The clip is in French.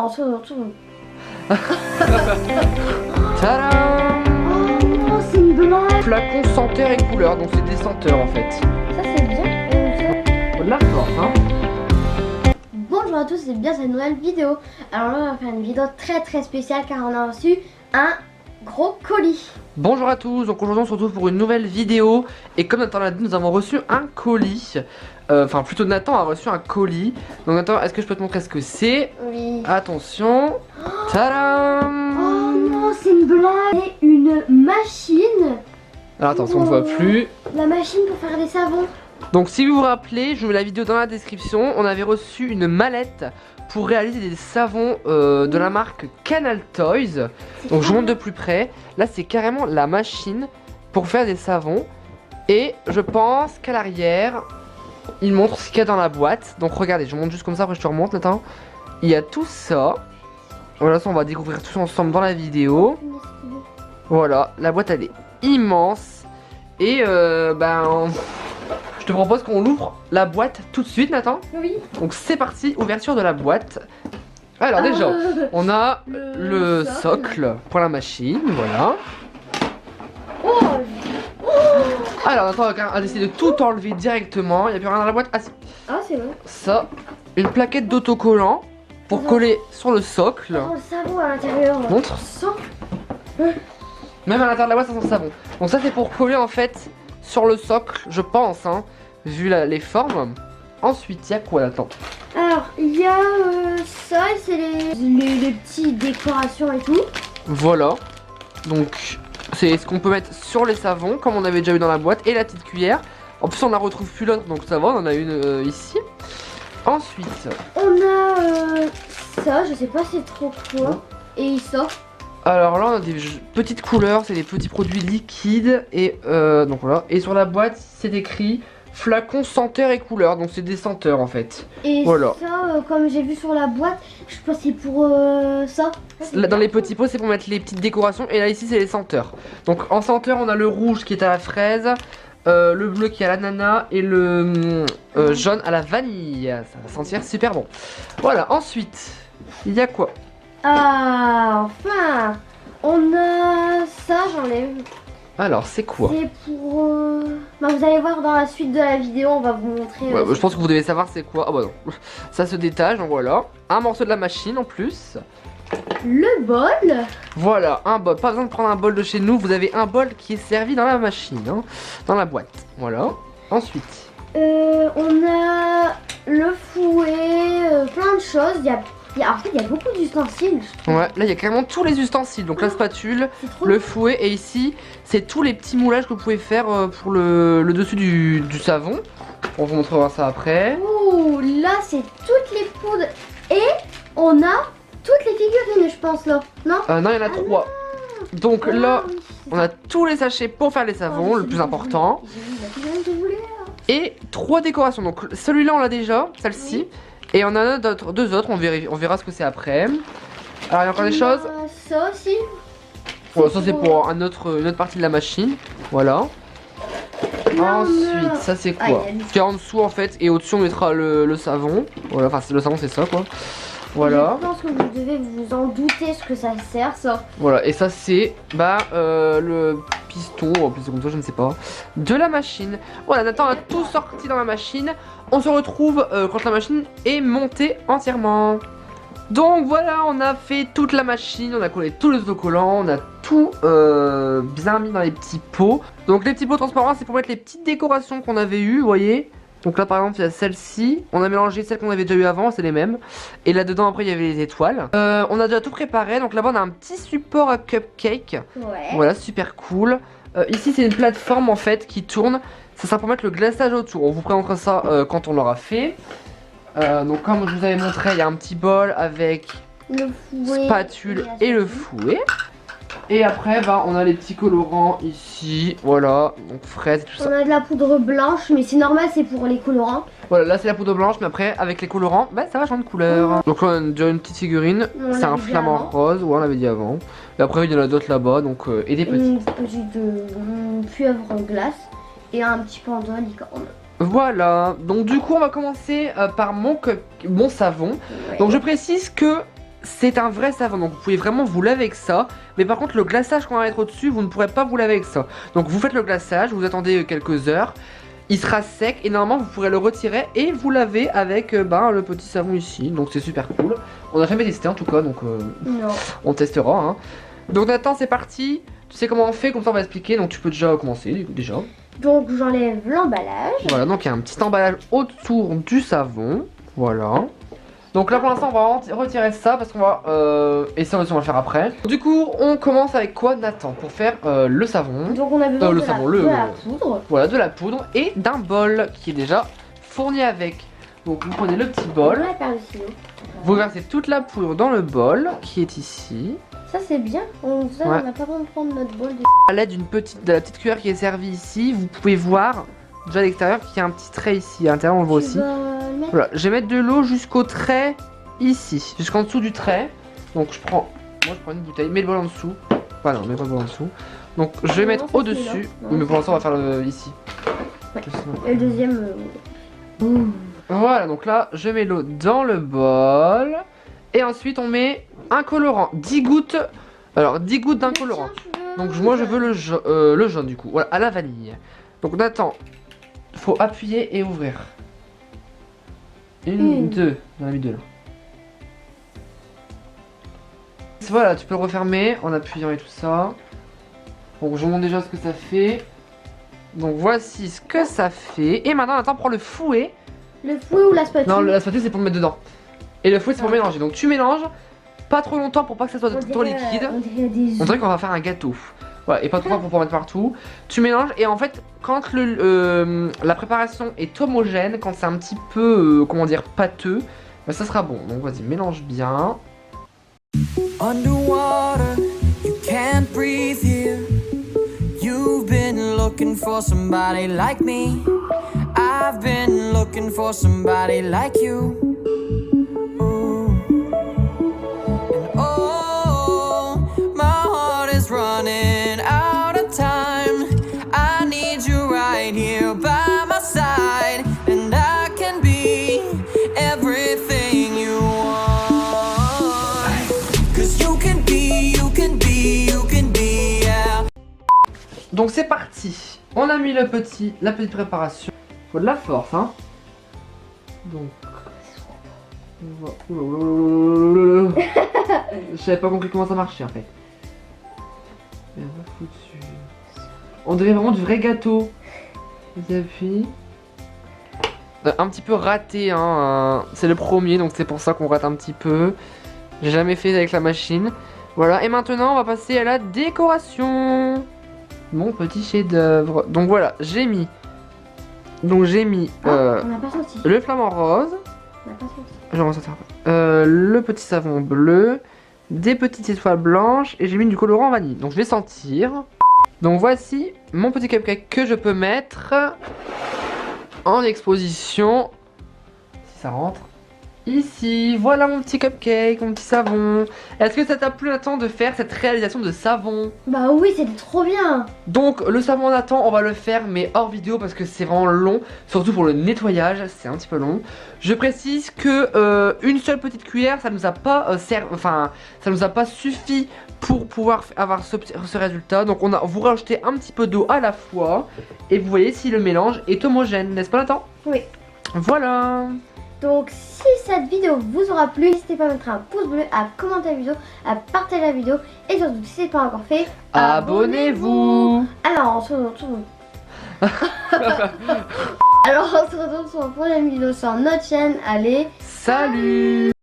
Non, ça. Tadam! Oh non, c'est une blague. Flacon senteur et couleur, donc c'est des senteurs en fait. Ça, c'est bien. Faut de la force, hein. Bonjour à tous et bienvenue dans une nouvelle vidéo. Alors là, on va faire une vidéo très spéciale car on a reçu un gros colis. Bonjour à tous, donc aujourd'hui on se retrouve pour une nouvelle vidéo. Et comme Nathan l'a dit, nous avons reçu un colis. Enfin plutôt Nathan a reçu un colis. Donc Nathan, est-ce que je peux te montrer ce que c'est? Oui. Attention. Tadam! Oh non, c'est une blague. C'est une machine. Alors attends, on ne voit plus. La machine pour faire des savons. Donc si vous vous rappelez, je vous mets la vidéo dans la description. On avait reçu une mallette pour réaliser des savons de la marque Canal Toys. Donc je vous montre de plus près. Là c'est carrément la machine pour faire des savons. Et je pense qu'à l'arrière, il montre ce qu'il y a dans la boîte. Donc regardez, je vous montre juste comme ça, après je te remonte Nathan. Il y a tout ça. Voilà, ça on va découvrir tout ensemble dans la vidéo. Voilà, la boîte elle est immense. Et je te propose qu'on ouvre la boîte tout de suite Nathan. Oui. Donc c'est parti, ouverture de la boîte. Alors déjà, on a le socle pour la machine, voilà. Alors Nathan a décidé de tout enlever directement, il n'y a plus rien dans la boîte. Ah c'est vrai. Ça, une plaquette d'autocollant pour coller sur le socle. Oh, le savon à l'intérieur. Montre. Même à l'intérieur de la boîte ça sent le savon. Donc ça c'est pour coller en fait sur le socle, je pense, hein, vu les formes. Ensuite, il y a quoi Nathan? Alors, il y a ça, et c'est les petites décorations et tout. Voilà. Donc, c'est ce qu'on peut mettre sur les savons, comme on avait déjà eu dans la boîte, et la petite cuillère. En plus, on la retrouve plus l'autre, donc ça va, on en a une ici. Ensuite, on a ça, je sais pas c'est trop quoi. Et ça. alors là, on a des petites couleurs, c'est des petits produits liquides. Et donc voilà. Et sur la boîte, c'est écrit flacon senteur et couleur, donc c'est des senteurs en fait. Et voilà. ça, comme j'ai vu sur la boîte, je pense que c'est pour ça. Là, dans les petits pots, c'est pour mettre les petites décorations. Et là, ici, c'est les senteurs. Donc en senteur, on a le rouge qui est à la fraise, le bleu qui est à l'ananas et le jaune à la vanille. Ça va sentir super bon. Voilà, ensuite, il y a quoi? Ah, enfin, on a ça, j'en ai. Alors, c'est quoi? C'est pour. Vous allez voir dans la suite de la vidéo, on va vous montrer. Ouais, je pense que vous devez savoir c'est quoi. Ah bah non, ça se détache, donc voilà. Un morceau de la machine en plus. Le bol. Voilà, un bol. Pas besoin de prendre un bol de chez nous, vous avez un bol qui est servi dans la machine, hein, dans la boîte. Voilà. Ensuite. On a le fouet, plein de choses. En fait, il y a beaucoup d'ustensiles. Ouais, là il y a carrément tous les ustensiles. Donc la spatule, le fouet, et ici, c'est tous les petits moulages que vous pouvez faire pour le dessus du savon. On vous montrera ça après. Ouh, là c'est toutes les poudres. Et on a toutes les figurines, je pense, là. Non? Non, il y en a 3. Donc là, oui, on a tous les sachets pour faire les savons, le plus important. Et 3 décorations. Donc celui-là, on l'a déjà, celle-ci. Oui. Et on en a deux autres, on verra ce que c'est après. Alors il y a encore des choses. Ça aussi. Bon, ça c'est pour une autre partie de la machine. Voilà. Ensuite, ça c'est quoi? Qui est en dessous en fait, et au-dessus on mettra le savon. Voilà, enfin le savon c'est ça quoi. Voilà. Je pense que vous devez vous en douter ce que ça sert ça. Voilà, et ça c'est le piston, en plus comme ça je ne sais pas, de la machine. Voilà, Nathan a tout sorti dans la machine. On se retrouve quand la machine est montée entièrement. Donc voilà, on a fait toute la machine, on a collé tous les autocollants, on a tout bien mis dans les petits pots. Donc les petits pots transparents, c'est pour mettre les petites décorations qu'on avait eues, vous voyez. Donc là par exemple il y a celle-ci, on a mélangé celles qu'on avait déjà eu avant, c'est les mêmes. Et là dedans après il y avait les étoiles. On a déjà tout préparé, donc là-bas on a un petit support à cupcake. Ouais. Voilà, super cool. Ici c'est une plateforme en fait qui tourne, ça sera pour mettre le glaçage autour. On vous présentera ça quand on l'aura fait. Donc comme je vous avais montré, il y a un petit bol avec le fouet, spatule et le fouet. Et après on a les petits colorants ici, voilà, donc fraises et tout ça. On a de la poudre blanche, mais c'est normal, c'est pour les colorants. Voilà, là c'est la poudre blanche, mais après avec les colorants, ça va changer de couleur. Donc là on a déjà une petite figurine, c'est un flamant rose, ouais on l'avait dit avant. Et après il y en a d'autres là-bas, donc et des petits. Une petite pieuvre en glace et un petit panda licorne. Voilà, donc du coup on va commencer par mon savon. Ouais. Donc je précise que c'est un vrai savon, donc vous pouvez vraiment vous laver avec ça. Mais par contre le glaçage qu'on va mettre au-dessus, vous ne pourrez pas vous laver avec ça. Donc vous faites le glaçage, vous attendez quelques heures, il sera sec et normalement vous pourrez le retirer et vous laver avec le petit savon ici. Donc c'est super cool. On n'a jamais testé en tout cas, donc Non. on testera. Hein. Donc Nathan, c'est parti. Tu sais comment on fait, comme ça on va expliquer, donc tu peux déjà commencer déjà. Donc j'enlève l'emballage. Voilà, donc il y a un petit emballage autour du savon. Voilà. Donc là pour l'instant on va retirer ça parce qu'on va essayer on va le faire après. Du coup on commence avec quoi Nathan pour faire le savon. Donc on a besoin le de, savon, de la poudre. Voilà, de la poudre et d'un bol qui est déjà fourni avec. Donc vous prenez le petit On bol, va faire le silo. vous versez toute la poudre dans le bol qui est ici. Ça c'est bien. On n'a Ouais. pas besoin de prendre notre bol de... À l'aide de la petite cuillère qui est servie ici, vous pouvez voir déjà à l'extérieur qu'il y a un petit trait ici. À l'intérieur on le voit Tu aussi. vas le mettre. Voilà, je vais mettre de l'eau jusqu'au trait ici, jusqu'en dessous du trait. Donc moi je prends une bouteille, mets le bol en dessous. Enfin non, mets pas le bol en dessous. Donc je vais Non, mettre ça, c'est au-dessus. là. Non, Oui, mais pour ça, l'instant on va faire le ici. Ouais. Que sinon- Et le deuxième... Ouh. Voilà, donc là je mets l'eau dans le bol. Et ensuite on met un colorant, 10 gouttes. Alors 10 gouttes d'un colorant. Donc moi je veux le jaune du coup, voilà, à la vanille. Donc Nathan, faut appuyer et ouvrir. Une, deux, j'en ai mis deux là. Voilà, tu peux le refermer en appuyant et tout ça. Donc je vous montre déjà ce que ça fait. Donc voici ce que ça fait. Et maintenant Nathan prend le fouet. Le fouet ou la spatule? Non, la spatule c'est pour le mettre dedans. Et le fouet c'est pour mélanger. Donc tu mélanges pas trop longtemps pour pas que ça soit trop liquide. On dirait qu'on va faire un gâteau. Voilà, et pas trop pour pas mettre partout. Tu mélanges et en fait, quand la préparation est homogène, quand c'est un petit peu, comment dire, pâteux, bah, ça sera bon. Donc vas-y, mélange bien. Underwater, you can't breathe here. You've been looking for somebody like me. I've been looking for somebody like you. Ooh. And oh, my heart is running out of time. I need you right here by my side, and I can be everything you want. 'Cause you can be, you can be, you can be, yeah. Donc c'est parti. On a mis la petite préparation. Faut de la force, hein. Donc. J'avais pas compris comment ça marchait en fait. On dirait vraiment du vrai gâteau. Vas-y, appuie. Un petit peu raté, hein. C'est le premier, donc c'est pour ça qu'on rate un petit peu. J'ai jamais fait avec la machine. Voilà, et maintenant on va passer à la décoration. Mon petit chef-d'œuvre. Donc voilà, j'ai mis. Donc j'ai mis On n'a pas sorti. le flamant rose. On n'a pas sorti. Je vais ressortir après. Le petit savon bleu, des petites étoiles blanches et j'ai mis du colorant vanille. Donc je vais sentir. Donc voici mon petit cupcake que je peux mettre en exposition. Si ça rentre. Ici, voilà mon petit cupcake, mon petit savon. Est-ce que ça t'a plu Nathan de faire cette réalisation de savon? Bah oui, c'était trop bien. Donc le savon Nathan, on va le faire mais hors vidéo parce que c'est vraiment long. Surtout pour le nettoyage, c'est un petit peu long. Je précise que une seule petite cuillère, ça nous a pas ça nous a pas suffi pour pouvoir avoir ce résultat. Donc vous rajoutez un petit peu d'eau à la fois et vous voyez si le mélange est homogène, n'est-ce pas Nathan? Oui. Voilà. Donc si cette vidéo vous aura plu, n'hésitez pas à mettre un pouce bleu, à commenter la vidéo, à partager la vidéo et surtout si ce n'est pas encore fait, abonnez-vous. Alors on se retrouve. Alors on se retrouve sur la prochaine vidéo sur notre chaîne. Allez, Salut.